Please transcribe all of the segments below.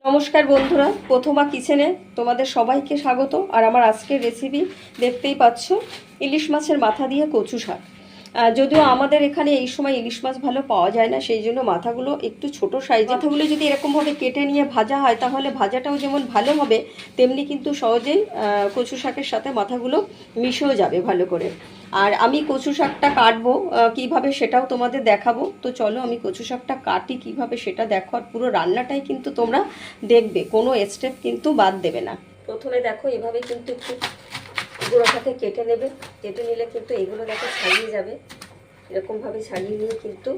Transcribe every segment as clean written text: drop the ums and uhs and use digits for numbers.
নমস্কার বন্ধুরা, প্রথমা কিচেনে তোমাদের সবাইকে স্বাগত। আর আমার আজকের রেসিপি দেখতেই পাচ্ছ, ইলিশ মাছের মাথা দিয়ে কচু শাক। যদিও আমাদের এখানে এই সময় ইলিশ মাছ ভালো পাওয়া যায় না, সেই জন্য মাথাগুলো একটু ছোট সাইজ। মাথাগুলো যদি এরকমভাবে কেটে নিয়ে ভাজা হয় তাহলে ভাজাটাও যেমন ভালো হবে, তেমনি কিন্তু সহজেই কচু শাকের সাথে মাথাগুলো মিশেও যাবে ভালো করে। আর আমি কচু শাকটা কাটবো কিভাবে সেটাও তোমাদের দেখাবো। তো চলো আমি কচু শাকটা কাটি কিভাবে সেটা দেখো, আর পুরো রান্নাটাই কিন্তু তোমরা দেখবে, কোনো স্টেপ কিন্তু বাদ দেবে না। প্রথমে দেখো এভাবে কিন্তু একটু গোড়াটাকে কেটে নেবে। কেটে নিলে কিন্তু এইগুলো দেখো ছাড়িয়ে যাবে। এরকমভাবে ছাড়িয়ে নিয়ে কিন্তু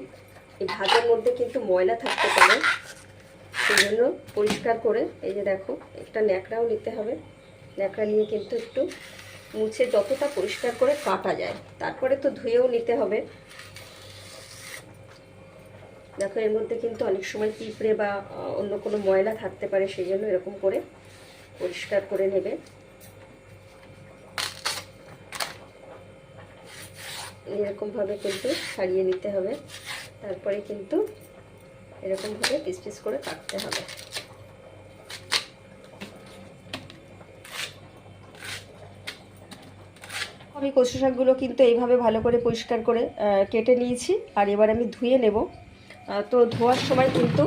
এই ভাজার মধ্যে কিন্তু ময়লা থাকতে পারে, সেই জন্য পরিষ্কার করে এই যে দেখো একটা ন্যাকড়াও নিতে হবে। ন্যাকড়া নিয়ে কিন্তু একটু মুছে যতটা পরিষ্কার করে কাটা যায়, তারপরে তো ধুয়েও নিতে হবে। দেখো এর মধ্যে কিন্তু অনেক সময় পিঁপড়ে বা অন্য কোনো ময়লা থাকতে পারে, সেই জন্য এরকম করে পরিষ্কার করে নেবে। এরকমভাবে কিন্তু ছাড়িয়ে নিতে হবে, তারপরে কিন্তু এরকমভাবে পিস পিস করে কাটতে হবে। আমি কচু শাকগুলো কিন্তু এইভাবে ভালো করে পরিষ্কার করে কেটে নিয়েছি, আর এবার আমি ধুয়ে নেব। তো ধোয়ার সময় কিন্তু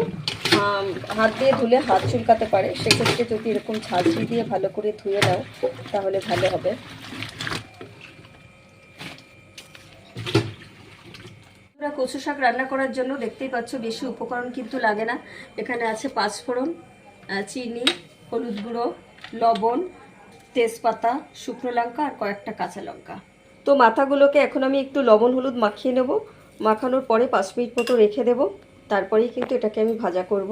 হাত দিয়ে ধুলে হাত চুলকাতে পারে, সেক্ষেত্রে যদি এরকম ছাঁচি দিয়ে ভালো করে ধুয়ে নাও তাহলে ভালো হবে। কচু শাক রান্না করার জন্য দেখতেই পাচ্ছ বেশি উপকরণ কিন্তু লাগে না। এখানে আছে পাঁচফোড়ন, চিনি, হলুদ গুঁড়ো, লবণ, তেজপাতা, শুকনো লঙ্কা আর কয়েকটা কাঁচা লঙ্কা। তো মাথাগুলোকে এখন আমি একটু লবণ হলুদ মাখিয়ে নেব। মাখানোর পরে 5 মিনিট মতো রেখে দেব, তারপরেই কিন্তু এটাকে আমি ভাজা করব।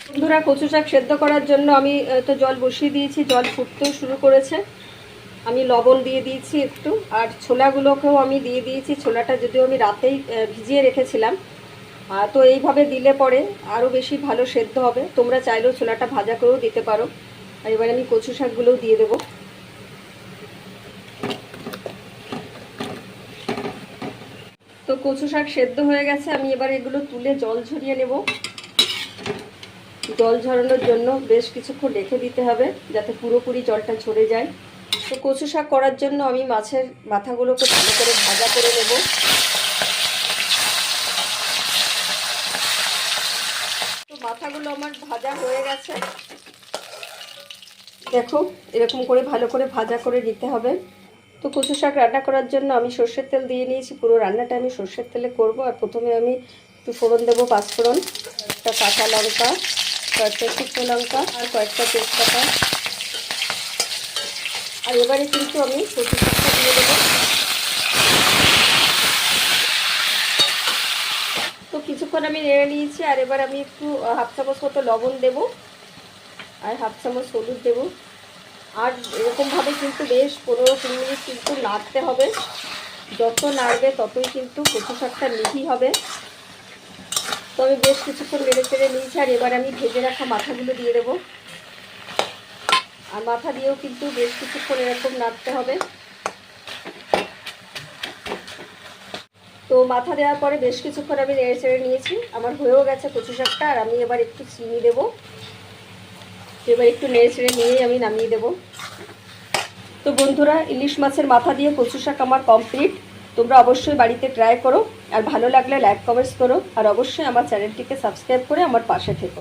বন্ধুরা, কচু শাক সেদ্ধ করার জন্য আমি তো জল বসিয়ে দিয়েছি, জল ফুটতেও শুরু করেছে। আমি লবণ দিয়ে দিয়েছি একটু, আর ছোলাগুলোকেও আমি দিয়ে দিয়েছি। ছোলাটা যদিও আমি রাতেই ভিজিয়ে রেখেছিলাম, তো এইভাবে দিলে পরে আরও বেশি ভালো সেদ্ধ হবে। তোমরা চাইলেও ছোলাটা ভাজা করেও দিতে পারো। আর এবার আমি কচু শাকগুলোও দিয়ে দেবো। তো কচু শাক সেদ্ধ হয়ে গেছে, আমি এবার এগুলো তুলে জল ঝরিয়ে নেব। জল ঝরানোর জন্য বেশ কিছুক্ষণ রেখে দিতে হবে, যাতে পুরোপুরি জলটা ঝরে যায়। তো কচু শাক করার জন্য আমি মাছের মাথাগুলোকে ভালো করে ভাজা করে নেব। তো মাথাগুলো আমার ভাজা হয়ে গেছে, দেখো এরকম করে ভালো করে ভাজা করে নিতে হবে। তো কচু শাক রান্না করার জন্য আমি সর্ষের তেল দিয়ে নিয়েছি। পুরো রান্নাটা আমি সর্ষের তেলে করব। আর প্রথমে আমি একটু ফোড়ন দেবো, পাঁচফোড়ন, একটা কাঁচা লঙ্কা, কয়েকটা শুকনো লঙ্কা আর কয়েকটা তেজপাতা। আর এবারে কিন্তু আমি কচু শাকটা দিয়ে দেবো। তো কিছুক্ষণ আমি নেড়ে নিয়েছি, আর এবার আমি একটু হাফ চামচ মতো লবণ দেবো আর হাফ চামচ হলুদ দেবো। আর এরকমভাবে কিন্তু বেশ 15-20 মিনিট কিন্তু নাড়তে হবে। যত নাড়বে ততই কিন্তু কচু শাকটা মিহি হবে। তো আমি বেশ কিছুক্ষণ নেড়ে চেড়ে নিয়েছি, আর এবার আমি ভেজে রাখা মাথাগুলো দিয়ে দেবো। আর মাথা দিয়েও কিন্তু বেশ কিছুক্ষণ এরকম নাড়তে হবে। তো মাথা দেওয়ার পরে বেশ কিছুক্ষণ আমি নেড়ে চেড়ে নিয়েছি, আমার হয়েও গেছে কচু শাকটা। আর আমি এবার একটু চিনি দেবো। এবার একটু নেড়ে চেড়ে নিয়েই আমি নামিয়ে দেবো। তো বন্ধুরা, ইলিশ মাছের মাথা দিয়ে কচু শাক আমার কমপ্লিট। তোমরা অবশ্যই বাড়িতে ট্রাই করো, আর ভালো লাগলে লাইক কমেন্টস করো, আর অবশ্যই আমার চ্যানেলটিকে সাবস্ক্রাইব করে আমার পাশে থেকো।